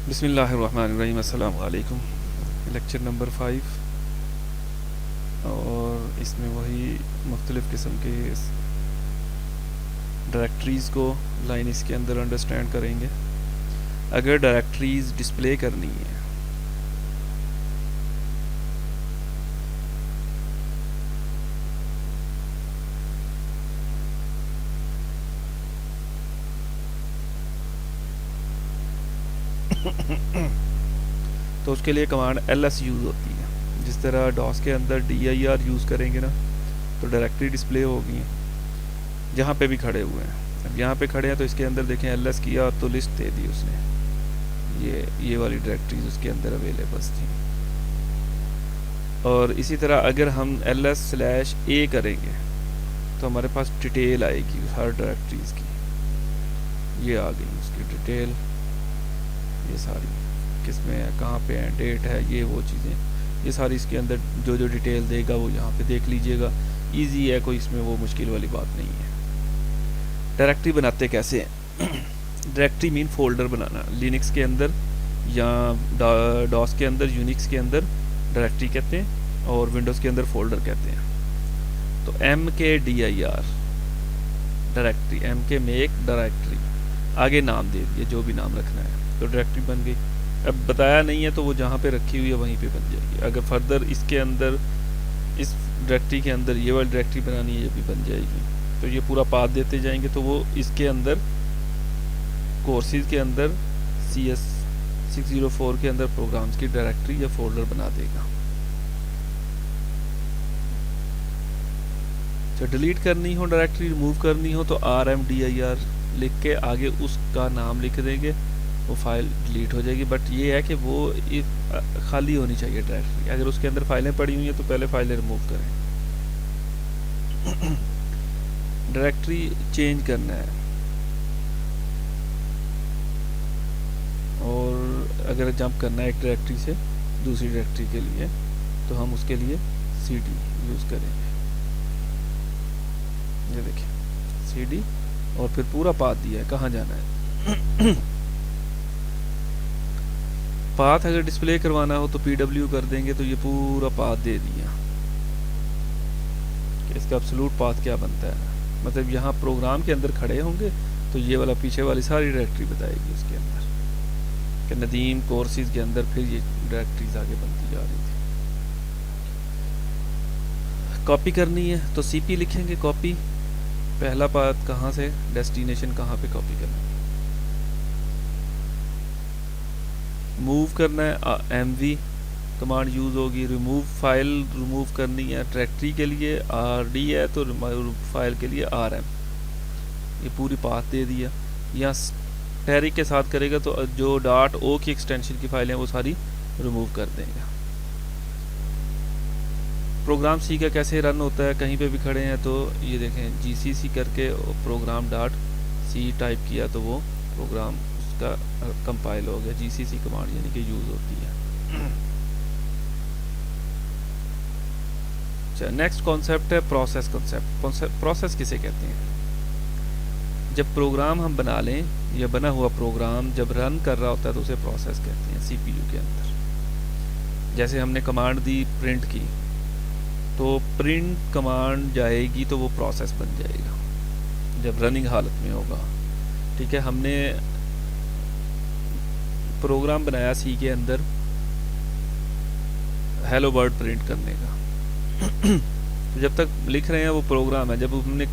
बिस्मिल्लाहिर्रहमानिर्रहीम। अस्सलामु अलैकुम। लेक्चर नंबर 5 और इसमें वही मुख्तलिफ़ किस्म के डायरेक्टरीज़ को लाइनक्स के अंदर अंडरस्टैंड करेंगे। अगर डायरेक्टरीज़ डिस्प्ले करनी है तो उसके लिए कमांड ls यूज़ होती है। जिस तरह डॉस के अंदर dir यूज़ करेंगे ना तो डायरेक्टरी डिस्प्ले होगी जहाँ पे भी खड़े हुए हैं। अब यहाँ पे खड़े हैं तो इसके अंदर देखें ls किया तो लिस्ट दे दी उसने, ये वाली डायरेक्टरीज उसके अंदर अवेलेबल्स थी। और इसी तरह अगर हम ls/a करेंगे तो हमारे पास डिटेल आएगी हर डायरेक्टरीज की। ये आ गई उसकी डिटेल, ये सारी किसमें है, कहाँ पे है, डेट है, ये वो चीज़ें, ये सारी इसके अंदर जो जो डिटेल देगा वो यहाँ पे देख लीजिएगा। इजी है, कोई इसमें वो मुश्किल वाली बात नहीं है। डायरेक्टरी बनाते कैसे हैं? डायरेक्टरी मीन फोल्डर बनाना। लिनक्स के अंदर या डॉस के अंदर, यूनिक्स के अंदर डायरेक्टरी कहते हैं और विंडोज़ के अंदर फोल्डर कहते हैं। तो mkdir directory, mk make directory, आगे नाम दे दिए जो भी नाम रखना है तो डायरेक्टरी बन गई। अब बताया नहीं है तो वो जहाँ पे रखी हुई है वहीं पे बन जाएगी। अगर फर्दर इसके अंदर, इस डायरेक्टरी के अंदर ये वाली डायरेक्टरी बनानी है, ये भी बन जाएगी। तो ये पूरा पाथ देते जाएंगे तो वो इसके अंदर कोर्सेज के अंदर CS604 के अंदर प्रोग्राम्स की डायरेक्टरी या फोल्डर बना देगा। तो डिलीट करनी हो डायरेक्टरी, रिमूव करनी हो तो rmdir लिख के आगे उसका नाम लिख देंगे, वो फाइल डिलीट हो जाएगी। बट ये है कि वो खाली होनी चाहिए डायरेक्टरी। अगर उसके अंदर फाइलें पड़ी हुई हैं तो पहले फाइलें रिमूव करें। डायरेक्टरी चेंज करना है और अगर जंप करना है एक डायरेक्टरी से दूसरी डायरेक्टरी के लिए तो हम उसके लिए cd यूज़ करेंगे। ये देखिए cd और फिर पूरा पाथ दिया है कहाँ जाना है। पाथ अगर डिस्प्ले करवाना हो तो pw कर देंगे तो ये पूरा पाथ दे दिया कि इसका एब्सोल्यूट पाथ क्या बनता है। मतलब यहाँ प्रोग्राम के अंदर खड़े होंगे तो ये वाला पीछे वाली सारी डायरेक्टरी बताएगी उसके अंदर कि नदीम कोर्सेज के अंदर फिर ये डायरेक्टरीज आगे बनती जा रही थी। कॉपी करनी है तो cp लिखेंगे, कॉपी पहला पाथ कहाँ से, डेस्टिनेशन कहाँ पे कॉपी करना है। मूव करना है mv कमांड यूज़ होगी। रिमूव फाइल रिमूव करनी है, डायरेक्टरी के लिए rd है तो फाइल के लिए rm। ये पूरी पाथ दे दिया। यहाँ टैरिक के साथ करेगा तो जो .o की एक्सटेंशन की फाइलें वो सारी रिमूव कर देंगे। प्रोग्राम सी का कैसे रन होता है, कहीं पे भी खड़े हैं तो ये देखें gcc करके प्रोग्राम .c टाइप किया तो वो प्रोग्राम उसका कंपाइल हो गया। gcc कमांड यानी कि यूज़ होती है। अच्छा, नेक्स्ट कॉन्सेप्ट है प्रोसेस कॉन्सेप्ट। प्रोसेस किसे कहते हैं? जब प्रोग्राम हम बना लें या बना हुआ प्रोग्राम जब रन कर रहा होता है तो उसे प्रोसेस कहते हैं CPU के अंदर। जैसे हमने कमांड दी प्रिंट की तो प्रिंट कमांड जाएगी तो वो प्रोसेस बन जाएगा जब रनिंग हालत में होगा। ठीक है, हमने प्रोग्राम बनाया सी के अंदर हेलो वर्ल्ड प्रिंट करने का तो जब तक लिख रहे हैं वो प्रोग्राम है। जब हमने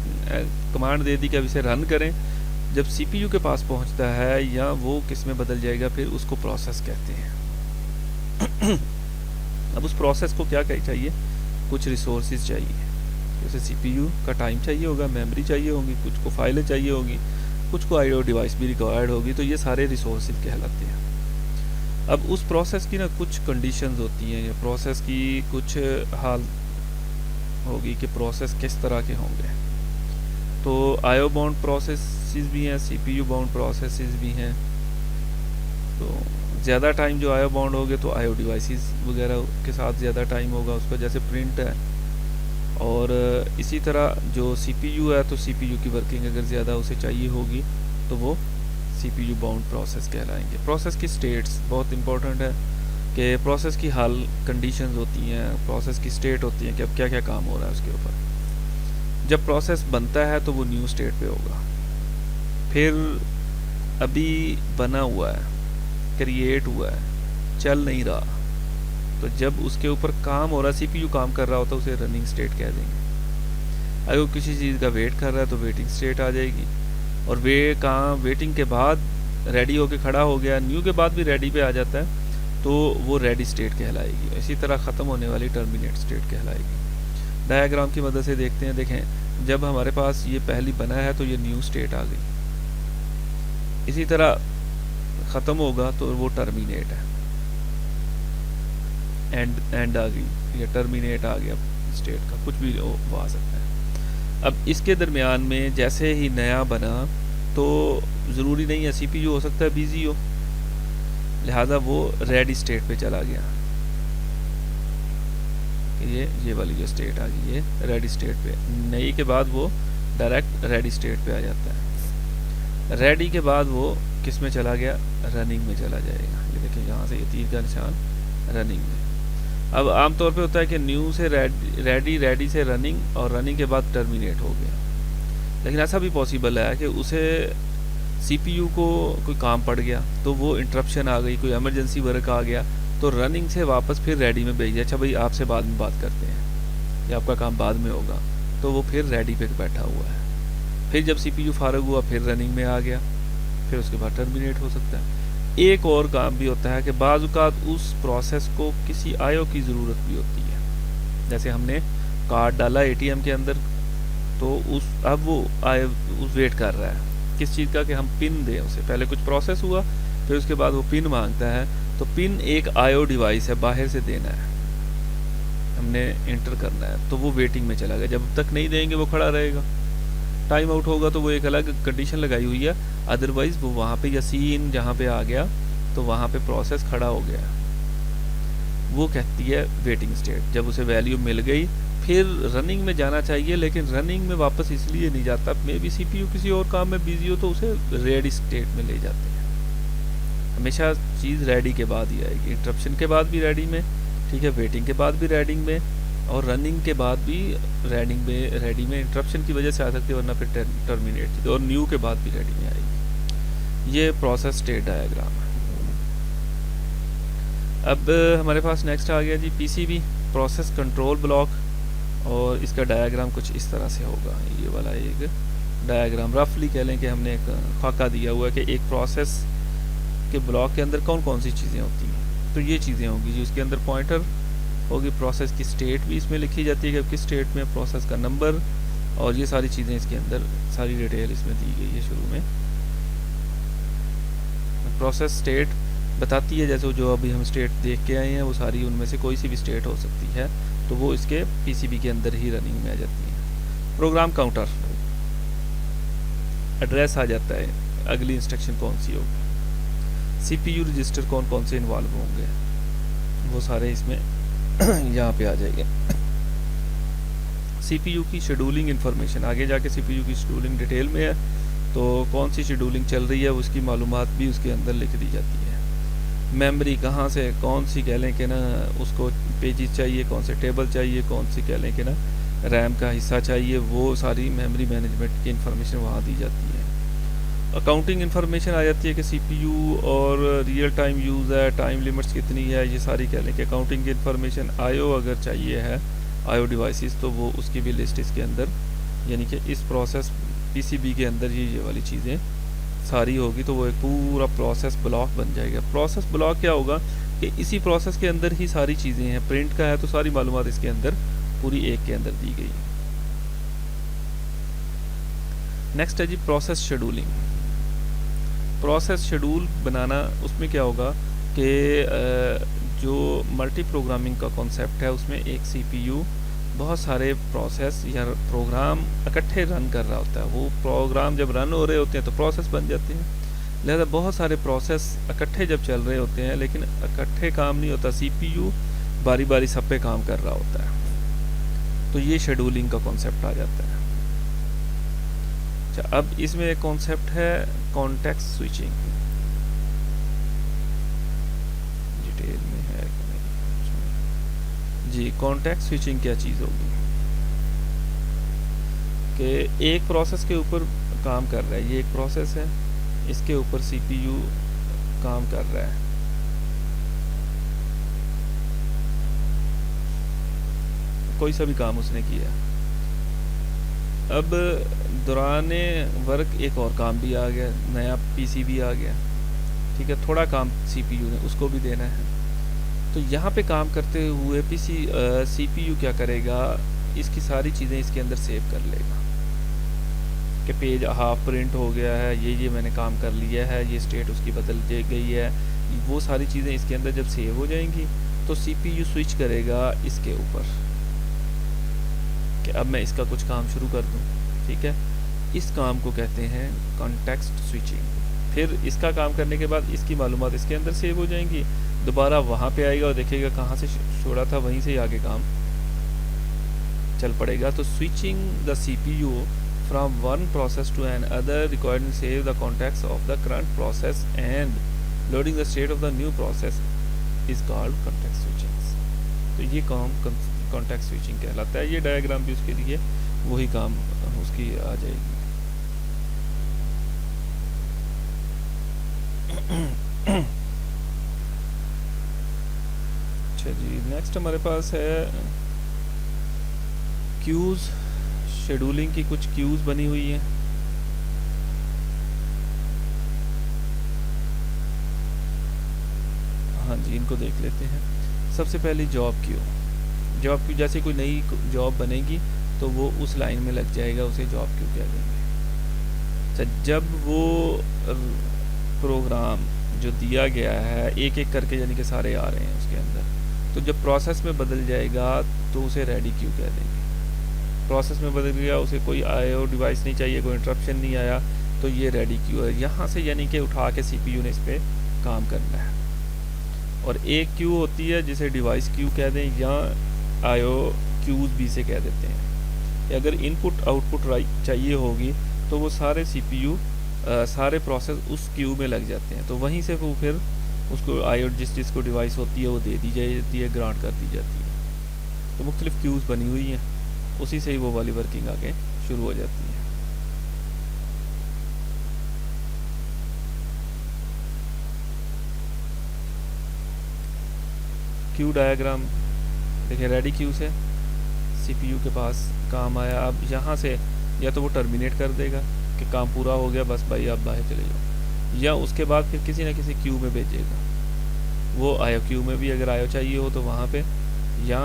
कमांड दे दी कि अब इसे रन करें, जब CPU के पास पहुंचता है या वो किस में बदल जाएगा फिर उसको प्रोसेस कहते हैं। अब उस प्रोसेस को क्या चाहिए, कुछ रिसोर्सेज चाहिए। जैसे CPU का टाइम चाहिए होगा, मेमोरी चाहिए होगी, कुछ को फाइलें चाहिए होगी, कुछ को IO डिवाइस भी रिक्वायर्ड होगी। तो ये सारे रिसोर्सेज कहलाते हैं। अब उस प्रोसेस की ना कुछ कंडीशंस होती हैं या प्रोसेस की कुछ हाल होगी कि प्रोसेस किस तरह के होंगे। तो IO बाउंड प्रोसेसेस भी हैं, CPU बाउंड प्रोसेसेस भी हैं। तो ज़्यादा टाइम जो IO बाउंड होंगे तो IO डिवाइसेस वगैरह के साथ ज़्यादा टाइम होगा उसका, जैसे प्रिंट है। और इसी तरह जो CPU है तो CPU की वर्किंग अगर ज़्यादा उसे चाहिए होगी तो वो CPU बाउंड प्रोसेस कहलाएंगे। प्रोसेस की स्टेट्स बहुत इंपॉर्टेंट है कि प्रोसेस की हाल कंडीशंस होती हैं, प्रोसेस की स्टेट होती है कि अब क्या क्या काम हो रहा है उसके ऊपर। जब प्रोसेस बनता है तो वो न्यू स्टेट पे होगा, फिर अभी बना हुआ है, क्रिएट हुआ है, चल नहीं रहा, तो जब उसके ऊपर काम हो रहा है, CPU काम कर रहा होता है, उसे रनिंग स्टेट कह देंगे। अगर किसी चीज़ का वेट कर रहा है तो वेटिंग स्टेट आ जाएगी, और वेटिंग के बाद रेडी होके खड़ा हो गया, न्यू के बाद भी रेडी पे आ जाता है तो वो रेडी स्टेट कहलाएगी। इसी तरह ख़त्म होने वाली टर्मिनेट स्टेट कहलाएगी। डायग्राम की मदद से देखते हैं। देखें, जब हमारे पास ये पहली बना है तो ये न्यू स्टेट आ गई, इसी तरह ख़त्म होगा तो वो टर्मिनेट है, एंड आ गई या टर्मिनेट आ गया स्टेट का, कुछ भी वो आ सकता है। अब इसके दरमियान में जैसे ही नया बना तो ज़रूरी नहीं है CPU हो सकता है बिजी हो, लिहाजा वो रेडी स्टेट पे चला गया। ये वाली जो स्टेट आ गई ये रेडी स्टेट पे, नई के बाद वो डायरेक्ट रेडी स्टेट पे आ जाता है। रेडी के बाद वो किस में चला गया, रनिंग में चला जाएगा। ये देखिए यहाँ से ये तीर का निशान रनिंग में। अब आमतौर पे होता है कि न्यू से रेडी से रनिंग, और रनिंग के बाद टर्मिनेट हो गया, लेकिन ऐसा भी पॉसिबल है कि उसे CPU को कोई काम पड़ गया तो वो इंटरप्शन आ गई, कोई इमरजेंसी वर्क आ गया तो रनिंग से वापस फिर रेडी में भेज दिया, अच्छा भाई आपसे बाद में बात करते हैं या आपका काम बाद में होगा, तो वो फिर रेडी पे बैठा हुआ है। फिर जब CPU फारग हुआ फिर रनिंग में आ गया, फिर उसके बाद टर्मिनेट हो सकता है। एक और काम भी होता है कि बाज़ औक़ात उस प्रोसेस को किसी IO की ज़रूरत भी होती है। जैसे हमने कार्ड डाला ATM के अंदर, तो अब वो उस वेट कर रहा है किस चीज़ का, कि हम पिन दें उसे। पहले कुछ प्रोसेस हुआ, फिर उसके बाद वो पिन मांगता है, तो पिन एक IO डिवाइस है, बाहर से देना है, हमने इंटर करना है, तो वो वेटिंग में चला गया। जब तक नहीं देंगे वो खड़ा रहेगा, टाइम आउट होगा तो वो एक अलग कंडीशन लगाई हुई है, अदरवाइज वो वहाँ पे या सीन जहाँ पे आ गया तो वहाँ पे प्रोसेस खड़ा हो गया, वो कहती है वेटिंग स्टेट। जब उसे वैल्यू मिल गई फिर रनिंग में जाना चाहिए, लेकिन रनिंग में वापस इसलिए नहीं जाता, मे बी CPU किसी और काम में बिजी हो तो उसे रेडी स्टेट में ले जाते हैं। हमेशा चीज़ रेडी के बाद ही आएगी, इंटरप्शन के बाद भी रेडी में, ठीक है, वेटिंग के बाद भी रेडिंग में, और रनिंग के बाद भी रेडी में इंटरप्शन की वजह से आ सकती है, वरना फिर टर्मिनेट, और न्यू के बाद भी रेडी में आएगी। ये प्रोसेस स्टेट डायग्राम है। अब हमारे पास नेक्स्ट आ गया जी PCB, प्रोसेस कंट्रोल ब्लॉक, और इसका डायग्राम कुछ इस तरह से होगा। ये वाला एक डायग्राम रफली कह लें कि हमने एक खाका दिया हुआ है कि एक प्रोसेस के ब्लॉक के अंदर कौन कौन सी चीज़ें होती हैं, तो ये चीज़ें होंगी जी। उसके अंदर पॉइंटर होगी, प्रोसेस की स्टेट भी इसमें लिखी जाती है कि किस स्टेट में, प्रोसेस का नंबर, और ये सारी चीज़ें इसके अंदर, सारी डिटेल इसमें दी गई है। शुरू में प्रोसेस स्टेट बताती है, जैसे जो अभी हम स्टेट देख के आए हैं वो सारी उनमें से कोई सी भी स्टेट हो सकती है, तो वो इसके PCB के अंदर ही रनिंग में आ जाती है। प्रोग्राम काउंटर, एड्रेस आ जाता है, अगली इंस्ट्रक्शन कौन सी होगी, CPU रजिस्टर कौन कौन से इन्वॉल्व होंगे, वो सारे इसमें यहाँ पे आ जाएंगे। CPU की शेड्यूलिंग इन्फॉर्मेशन, आगे जाके CPU की शेड्यूलिंग डिटेल में है, तो कौन सी शेड्यूलिंग चल रही है उसकी मालूमात भी उसके अंदर लिख दी जाती है। मेमोरी कहाँ से, कौन सी कह लें कि ना उसको पेजेस चाहिए, कौन से टेबल चाहिए, कौन सी कह लें कि ना रैम का हिस्सा चाहिए, वो सारी मेमोरी मैनेजमेंट की इन्फॉर्मेशन वहाँ दी जाती है। अकाउंटिंग इन्फॉर्मेशन आ जाती है कि CPU और रियल टाइम यूज़ है, टाइम लिमिट्स कितनी है, ये सारी कह लें कि अकाउंटिंग की इन्फॉर्मेशन। IO अगर चाहिए है, IO डिवाइसेस, तो वो उसकी भी लिस्ट इसके अंदर, यानी कि इस प्रोसेस PCB के अंदर ये वाली चीज़ें सारी होगी, तो वो एक पूरा प्रोसेस ब्लॉक बन जाएगा। प्रोसेस ब्लॉक क्या होगा कि इसी प्रोसेस के अंदर ही सारी चीज़ें हैं, प्रिंट का है तो सारी मालूमात इसके अंदर पूरी एक के अंदर दी गई है। नेक्स्ट है जी प्रोसेस शेड्यूलिंग। प्रोसेस शेड्यूल बनाना, उसमें क्या होगा कि जो मल्टी प्रोग्रामिंग का कॉन्सेप्ट है उसमें एक CPU बहुत सारे प्रोसेस या प्रोग्राम इकट्ठे रन कर रहा होता है। वो प्रोग्राम जब रन हो रहे होते हैं तो प्रोसेस बन जाते हैं, लिहाजा बहुत सारे प्रोसेस इकट्ठे जब चल रहे होते हैं, लेकिन इकट्ठे काम नहीं होता, CPU बारी बारी सब पे काम कर रहा होता है, तो ये शेड्यूलिंग का कॉन्सेप्ट आ जाता है। अच्छा, अब इसमें एक कॉन्सेप्ट है कॉन्टेक्स्ट स्विचिंग, डिटेल में है कि नहीं जी। कॉन्टेक्स्ट स्विचिंग क्या चीज़ होगी कि एक प्रोसेस के ऊपर काम कर रहा है, ये एक प्रोसेस है, इसके ऊपर सीपीयू काम कर रहा है, कोई सा भी काम उसने किया। अब दौरान वर्क एक और काम भी आ गया, नया पीसी भी आ गया, ठीक है, थोड़ा काम सीपीयू ने उसको भी देना है। तो यहाँ पे काम करते हुए सीपीयू क्या करेगा, इसकी सारी चीज़ें इसके अंदर सेव कर लेगा कि पेज हाफ प्रिंट हो गया है, ये मैंने काम कर लिया है, ये स्टेट उसकी बदल गई है, वो सारी चीज़ें इसके अंदर जब सेव हो जाएंगी तो सीपीयू स्विच करेगा इसके ऊपर कि अब मैं इसका कुछ काम शुरू कर दूं, ठीक है। इस काम को कहते हैं कॉन्टेक्स्ट स्विचिंग। फिर इसका काम करने के बाद इसकी मालूमात इसके अंदर सेव हो जाएंगी, दोबारा वहाँ पे आएगा और देखेगा कहाँ से छोड़ा था, वहीं से ही आगे काम चल पड़ेगा। तो switching the CPU from one process to another required to save the context of the current process and loading the state of the new process is called context switching। तो ये काम context switching कहलाता है। ये diagram भी उसके लिए वही काम उसकी आ जाएगी। अच्छा जी, नेक्स्ट हमारे पास है क्यूज। शेड्यूलिंग की कुछ क्यूज बनी हुई हैं। हाँ जी, इनको देख लेते हैं। सबसे पहली जॉब क्यू। जॉब क्यू जैसे कोई नई जॉब बनेगी तो वो उस लाइन में लग जाएगा, उसे जॉब क्यू कह देंगे। अच्छा, जब वो प्रोग्राम जो दिया गया है एक एक करके यानी कि सारे आ रहे हैं उसके अंदर, तो जब प्रोसेस में बदल जाएगा तो उसे रेडी क्यू कह देंगे। प्रोसेस में बदल गया, उसे कोई आईओ डिवाइस नहीं चाहिए, कोई इंटरप्शन नहीं आया, तो ये रेडी क्यू है। यहाँ से यानी कि उठा के सीपीयू ने इस पर काम करना है। और एक क्यू होती है जिसे डिवाइस क्यू कह दें या आईओ क्यूज भी से कह देते हैं। अगर इनपुट आउटपुट चाहिए होगी तो वो सारे सीपीयू सारे प्रोसेस उस क्यू में लग जाते हैं, तो वहीं से वो फिर उसको आईओ जिसको डिवाइस होती है वो दे दी जाती है, ग्रांट कर दी जाती है। तो मुख्तलिफ क्यूज़ बनी हुई हैं, उसी से ही वो वाली वर्किंग आगे शुरू हो जाती है। क्यू डायग्राम देखिए, रेडी क्यू से सीपीयू के पास काम आया। अब यहाँ से या तो वो टर्मिनेट कर देगा कि काम पूरा हो गया, बस भाई आप बाहर चले जाओ, या उसके बाद फिर किसी न किसी क्यू में भेजेगा। वो आईओ क्यू में भी अगर आईओ चाहिए हो तो वहाँ पे, या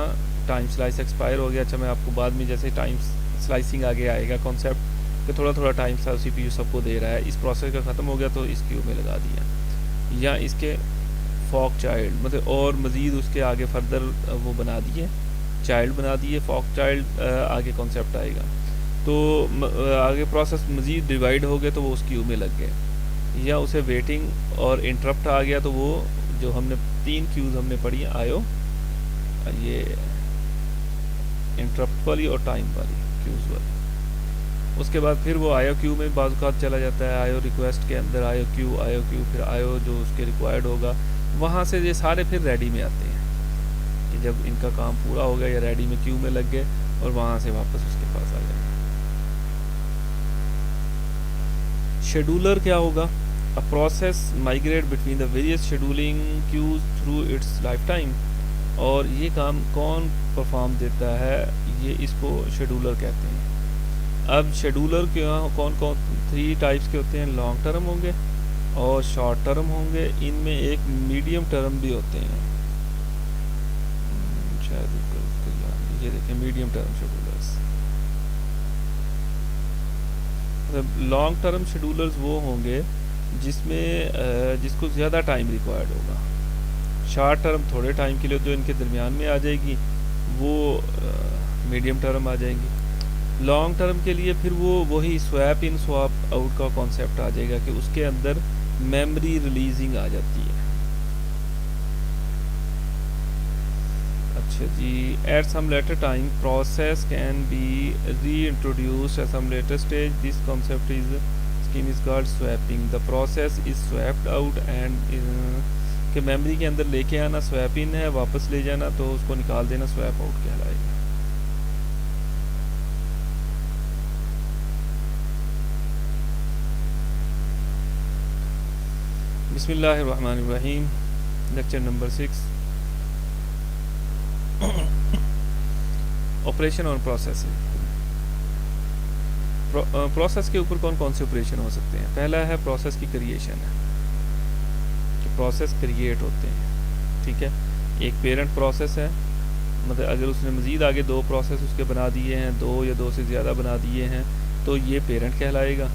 टाइम स्लाइस एक्सपायर हो गया। अच्छा, मैं आपको बाद में जैसे टाइम स्लाइसिंग आगे आएगा कॉन्सेप्ट कि थोड़ा थोड़ा टाइम सीपीयू सबको दे रहा है, इस प्रोसेस का ख़त्म हो गया तो इस क्यू में लगा दिया, या इसके फॉक चाइल्ड मतलब और मज़ीद उसके आगे फर्दर वो बना दिए, चाइल्ड बना दिए, फॉक चाइल्ड आगे कॉन्सेप्ट आएगा। तो आगे प्रोसेस मज़ीद डिवाइड हो गए तो वो उस क्यू में लग गए, या उसे वेटिंग और इंटरप्ट आ गया तो वो जो हमने 3 क्यूज़ हमने पढ़ी हैं, आयो ये इंटरप्ट वाली और टाइम वाली क्यूज़ वाली, उसके बाद फिर वो आयो क्यू में बाज़ चला जाता है। आयो रिक्वेस्ट के अंदर आयो क्यू, फिर आयो जो उसके रिक्वायर्ड होगा, वहाँ से ये सारे फिर रेडी में आते हैं कि जब इनका काम पूरा हो गया या रेडी में क्यू में लग गए और वहाँ से वापस उसके पास आ गए। शेड्यूलर क्या होगा? A process migrate between the various scheduling queues through its lifetime. और ये काम कौन परफॉर्म देता है? ये इसको शेड्यूलर कहते हैं। अब शेड्यूलर क्या कौन कौन 3 टाइप्स के होते हैं, लॉन्ग टर्म होंगे और शॉर्ट टर्म होंगे, इनमें एक मीडियम टर्म भी होते हैं शायद। ये देखें medium term schedulers. Long term schedulers वो होंगे जिसमें जिसको ज़्यादा टाइम रिक्वायर्ड होगा। शॉर्ट टर्म थोड़े टाइम के लिए जो इनके दरमियान में आ जाएगी वो मीडियम टर्म आ जाएंगी। लॉन्ग टर्म के लिए फिर वो वही स्वैप इन स्वैप आउट का कॉन्सेप्ट आ जाएगा कि उसके अंदर मेमोरी रिलीजिंग आ जाती है। अच्छा जी, at some later time process can be reintroduced at some later stage. This concept is scheme is called swapping. The process is swapped out and कि memory के अंदर लेके आना स्वैप इन है, वापस ले जाना तो उसको निकाल देना स्वैप आउट कहलाएगा। बिस्मिल्लाहिर्रहमानिर्रहीम। लेक्चर नंबर 6, ऑपरेशन और प्रोसेसिंग। प्रोसेस के ऊपर कौन कौन से ऑपरेशन हो सकते हैं? पहला है प्रोसेस की क्रिएशन है, कि प्रोसेस क्रिएट होते हैं, ठीक है। एक पेरेंट प्रोसेस है, मतलब अगर उसने मज़ीद आगे 2 प्रोसेस उसके बना दिए हैं, 2 या 2 से ज़्यादा बना दिए हैं, तो ये पेरेंट कहलाएगा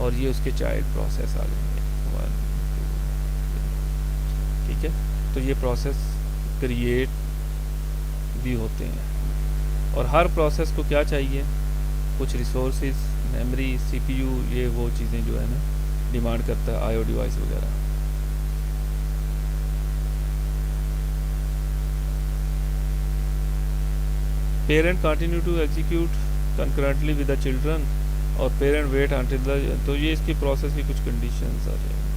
और ये उसके चाइल्ड प्रोसेस आ जाएंगे, ठीक है। तो ये प्रोसेस क्रिएट भी होते हैं और हर प्रोसेस को क्या चाहिए? कुछ रिसोर्सेज, मेमोरी, सीपीयू, ये वो चीज़ें जो है ना डिमांड करता है, आईओ डिवाइस वगैरह। Parent continue to execute concurrently with the children और पेरेंट वेट अंटिल द, तो ये इसकी प्रोसेस की कुछ कंडीशंस आ जाएंगी।